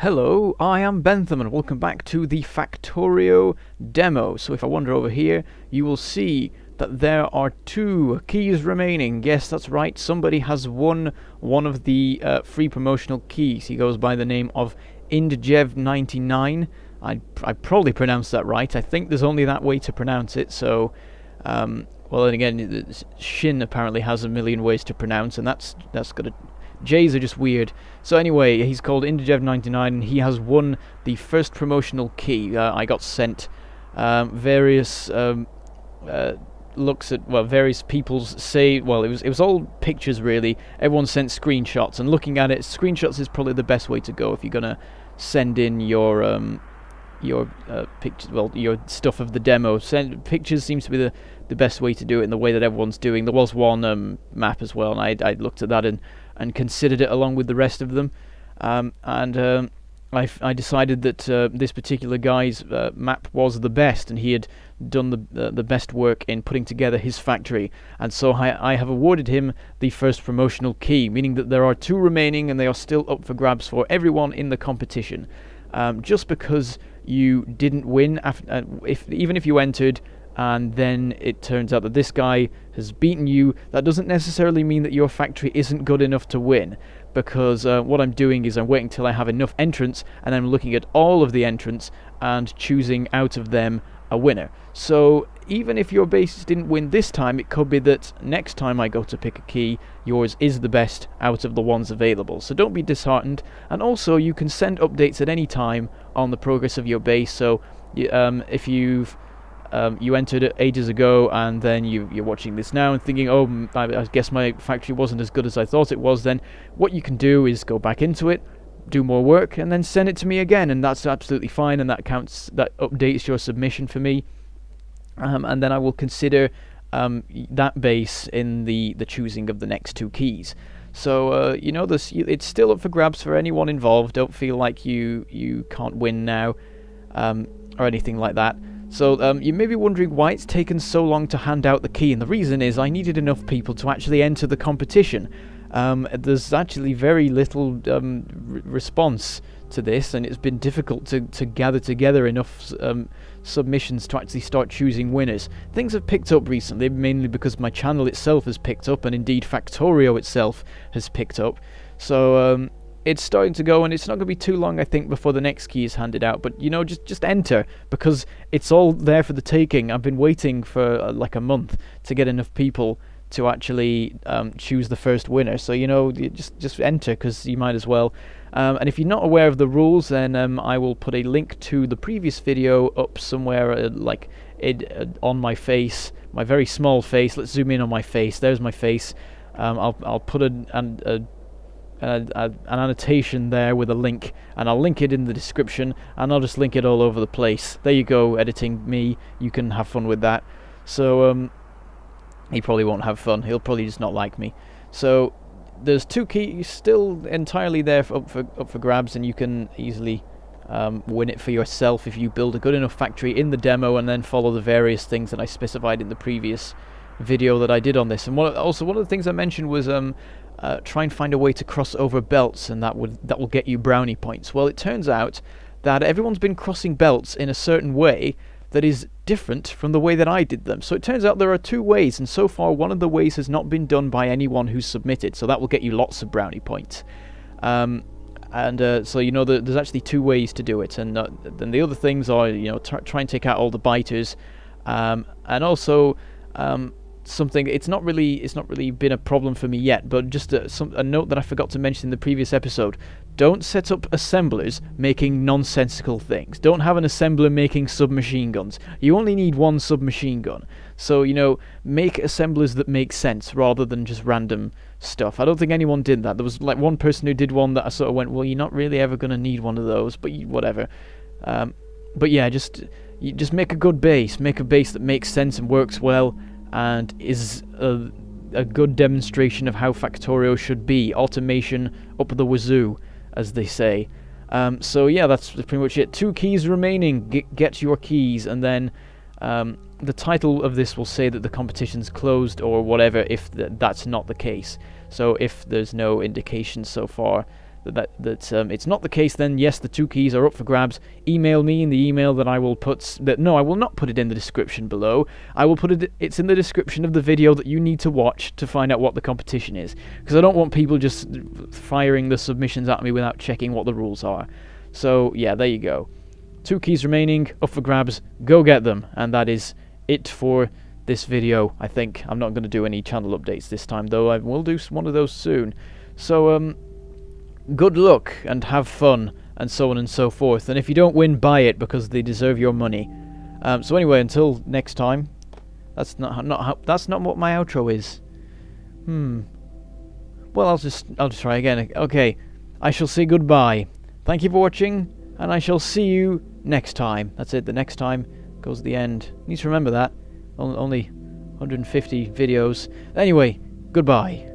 Hello, I am Bentham and welcome back to the Factorio demo. So if I wander over here, you will see that there are 2 keys remaining. Yes, that's right, somebody has won one of the free promotional keys. He goes by the name of Indjev99. I probably pronounced that right. I think there's only that way to pronounce it, so... well, then again, Shin apparently has a million ways to pronounce, and that's gonna... J's are just weird. So anyway, he's called Indjev99 and he has won the first promotional key. I got sent various looks at, well, various people's it was all pictures really. Everyone sent screenshots, and looking at it, screenshots is probably the best way to go if you're gonna send in your pictures, well, your stuff of the demo. Pictures seems to be the best way to do it in the way that everyone's doing. There was one map as well, and I looked at that and considered it along with the rest of them, I decided that this particular guy's map was the best, and he had done the best work in putting together his factory, and so I have awarded him the first promotional key, meaning that there are 2 remaining and they are still up for grabs for everyone in the competition. Just because you didn't win, even if you entered and then it turns out that this guy has beaten you, that doesn't necessarily mean that your factory isn't good enough to win, because what I'm doing is I'm waiting till I have enough entrants, and I'm looking at all of the entrants and choosing out of them a winner. So even if your base didn't win this time, it could be that next time I go to pick a key, yours is the best out of the ones available. So don't be disheartened, and also you can send updates at any time on the progress of your base. So if you entered it ages ago and then you're watching this now and thinking, oh, I guess my factory wasn't as good as I thought it was, then what you can do is go back into it, do more work, and then send it to me again, and that's absolutely fine, and that updates your submission for me, and then I will consider that base in the choosing of the next 2 keys. So you know, it's still up for grabs for anyone involved. Don't feel like you can't win now or anything like that. So you may be wondering why it's taken so long to hand out the key, and the reason is I needed enough people to actually enter the competition. There's actually very little response to this, and it's been difficult to gather together enough submissions to actually start choosing winners. Things have picked up recently, mainly because my channel itself has picked up, and indeed Factorio itself has picked up. So it's starting to go, and it's not going to be too long, I think, before the next key is handed out. But, you know, just enter, because it's all there for the taking. I've been waiting for like a month to get enough people to actually choose the first winner. So, you know, just enter, because you might as well. And if you're not aware of the rules, then I will put a link to the previous video up somewhere, on my face, my very small face. Let's zoom in on my face. There's my face. I'll put an annotation there with a link, and I'll link it in the description, and I'll just link it all over the place. There you go, editing me. You can have fun with that. So he probably won't have fun. He'll probably just not like me. So there's 2 keys still entirely there up for grabs, and you can easily win it for yourself if you build a good enough factory in the demo and then follow the various things that I specified in the previous video that I did on this. And also one of the things I mentioned was try and find a way to cross over belts, and that will get you brownie points. Well, it turns out that everyone's been crossing belts in a certain way that is different from the way that I did them. So it turns out there are 2 ways, and so far one of the ways has not been done by anyone who's submitted, so that will get you lots of brownie points. So, you know, there's actually 2 ways to do it, and then the other things are, you know, try and take out all the biters, and also something, it's not really been a problem for me yet, but just a note that I forgot to mention in the previous episode: don't set up assemblers making nonsensical things. Don't have an assembler making submachine guns. You only need 1 submachine gun. So, you know, make assemblers that make sense rather than just random stuff. I don't think anyone did that. There was like one person who did one that I sort of went, well, you're not really ever going to need one of those, but whatever. But yeah, just make a good base. Make a base that makes sense and works well, and is a good demonstration of how Factorio should be. Automation up the wazoo, as they say. So yeah, that's pretty much it. 2 keys remaining. Get your keys, and then the title of this will say that the competition's closed or whatever if that's not the case. So if there's no indication so far, it's not the case, then yes, the 2 keys are up for grabs. Email me in the email that I will put. No, I will not put it in the description below. I will put it. It's in the description of the video that you need to watch to find out what the competition is, because I don't want people just firing the submissions at me without checking what the rules are. So yeah, there you go. 2 keys remaining, up for grabs. Go get them, and that is it for this video. I think I'm not going to do any channel updates this time, though I will do one of those soon. So good luck and have fun and so on and so forth, and if you don't win, buy it, because they deserve your money. So anyway, until next time, that's not what my outro is. Well, I'll just try again. Okay, I shall say goodbye. Thank you for watching, and I shall see you next time. That's it, the next time goes to the end. You need to remember that. Only 150 videos. Anyway, goodbye.